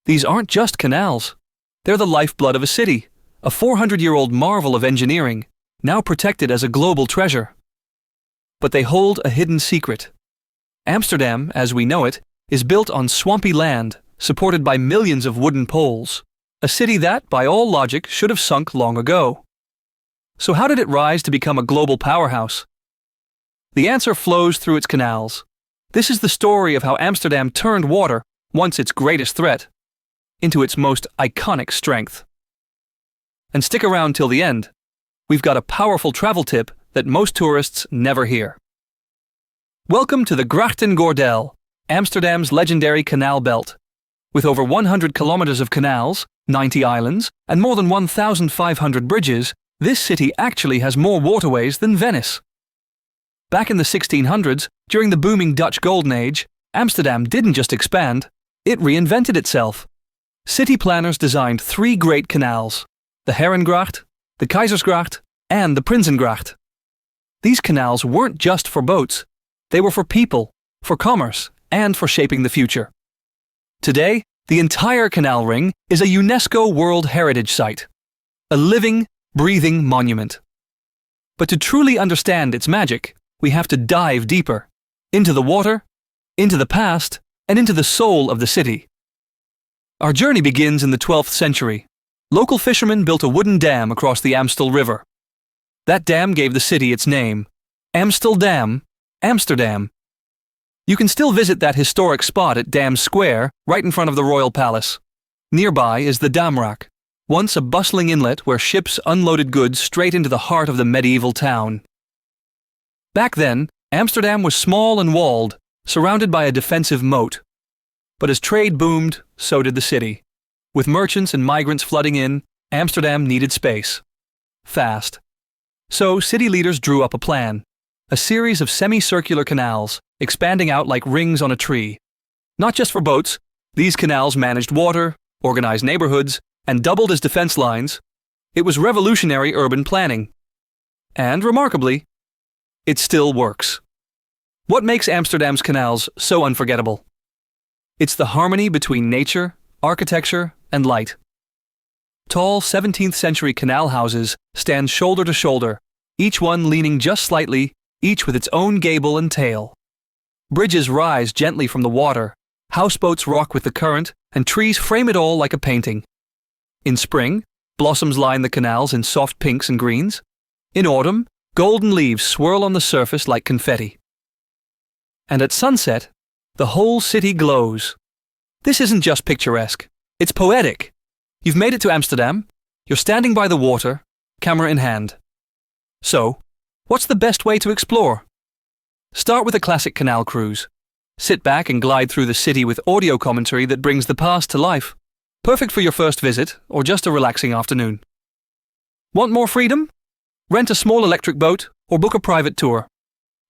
These aren't just canals. They're the lifeblood of a city, a 400-year-old marvel of engineering, now protected as a global treasure. But they hold a hidden secret. Amsterdam, as we know it, is built on swampy land, supported by millions of wooden poles, a city that, by all logic, should have sunk long ago. So how did it rise to become a global powerhouse? The answer flows through its canals. This is the story of how Amsterdam turned water, once its greatest threat, into its most iconic strength. And stick around till the end. We've got a powerful travel tip that most tourists never hear. Welcome to the Grachtengordel, Amsterdam's legendary canal belt. With over 100 kilometers of canals, 90 islands, and more than 1,500 bridges, this city actually has more waterways than Venice. Back in the 1600s, during the booming Dutch Golden Age, Amsterdam didn't just expand, it reinvented itself. City planners designed 3 great canals: the Herengracht, the Keizersgracht, and the Prinsengracht. These canals weren't just for boats. They were for people, for commerce, and for shaping the future. Today, the entire canal ring is a UNESCO World Heritage Site, a living, breathing monument. But to truly understand its magic, we have to dive deeper, into the water, into the past, and into the soul of the city. Our journey begins in the 12th century. Local fishermen built a wooden dam across the Amstel River. That dam gave the city its name, Amsterdam, Amsterdam. You can still visit that historic spot at Dam Square, right in front of the Royal Palace. Nearby is the Damrak, once a bustling inlet where ships unloaded goods straight into the heart of the medieval town. Back then, Amsterdam was small and walled, surrounded by a defensive moat. But as trade boomed, so did the city. With merchants and migrants flooding in, Amsterdam needed space. Fast. So city leaders drew up a plan. A series of semicircular canals, expanding out like rings on a tree. Not just for boats, these canals managed water, organized neighborhoods, and doubled as defense lines. It was revolutionary urban planning. And remarkably, it still works. What makes Amsterdam's canals so unforgettable? It's the harmony between nature, architecture, and light. Tall 17th century canal houses stand shoulder to shoulder, each one leaning just slightly, each with its own gable and tail. Bridges rise gently from the water, houseboats rock with the current, and trees frame it all like a painting. In spring, blossoms line the canals in soft pinks and greens. In autumn, golden leaves swirl on the surface like confetti. And at sunset, the whole city glows. This isn't just picturesque, it's poetic. You've made it to Amsterdam, you're standing by the water, camera in hand. So, what's the best way to explore? Start with a classic canal cruise. Sit back and glide through the city with audio commentary that brings the past to life. Perfect for your first visit or just a relaxing afternoon. Want more freedom? Rent a small electric boat or book a private tour.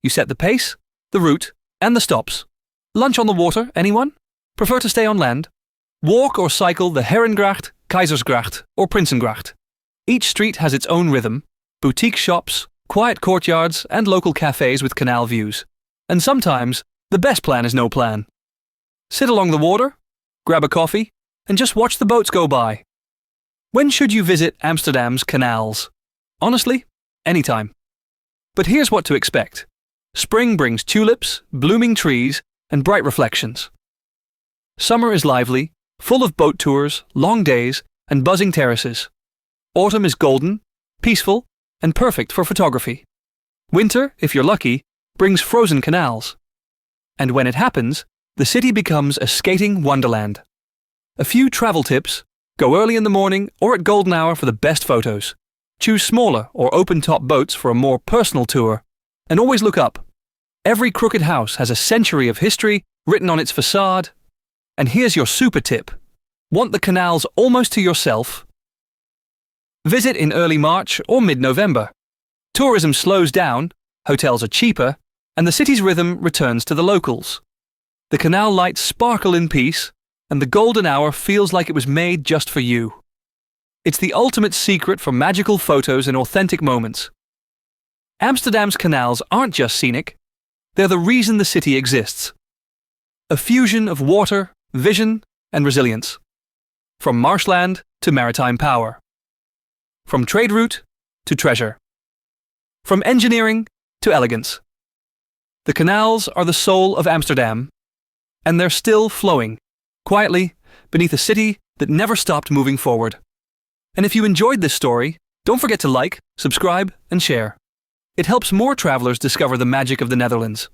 You set the pace, the route, and the stops. Lunch on the water, anyone? Prefer to stay on land? Walk or cycle the Herengracht, Keizersgracht, or Prinsengracht. Each street has its own rhythm, boutique shops, quiet courtyards, and local cafes with canal views. And sometimes, the best plan is no plan. Sit along the water, grab a coffee, and just watch the boats go by. When should you visit Amsterdam's canals? Honestly, anytime. But here's what to expect. Spring brings tulips, blooming trees, and bright reflections. Summer is lively, full of boat tours, long days, and buzzing terraces. Autumn is golden, peaceful, and perfect for photography. Winter, if you're lucky, brings frozen canals. And when it happens, the city becomes a skating wonderland. A few travel tips: go early in the morning or at golden hour for the best photos. Choose smaller or open-top boats for a more personal tour. And always look up. Every crooked house has a century of history written on its facade. And here's your super tip. Want the canals almost to yourself? Visit in early March or mid-November. Tourism slows down, hotels are cheaper, and the city's rhythm returns to the locals. The canal lights sparkle in peace, and the golden hour feels like it was made just for you. It's the ultimate secret for magical photos and authentic moments. Amsterdam's canals aren't just scenic, they're the reason the city exists. A fusion of water, vision, and resilience. from marshland to maritime power, from trade route to treasure, from engineering to elegance. The canals are the soul of Amsterdam, and they're still flowing, quietly, beneath a city that never stopped moving forward. And if you enjoyed this story, don't forget to like, subscribe, and share. It helps more travelers discover the magic of the Netherlands.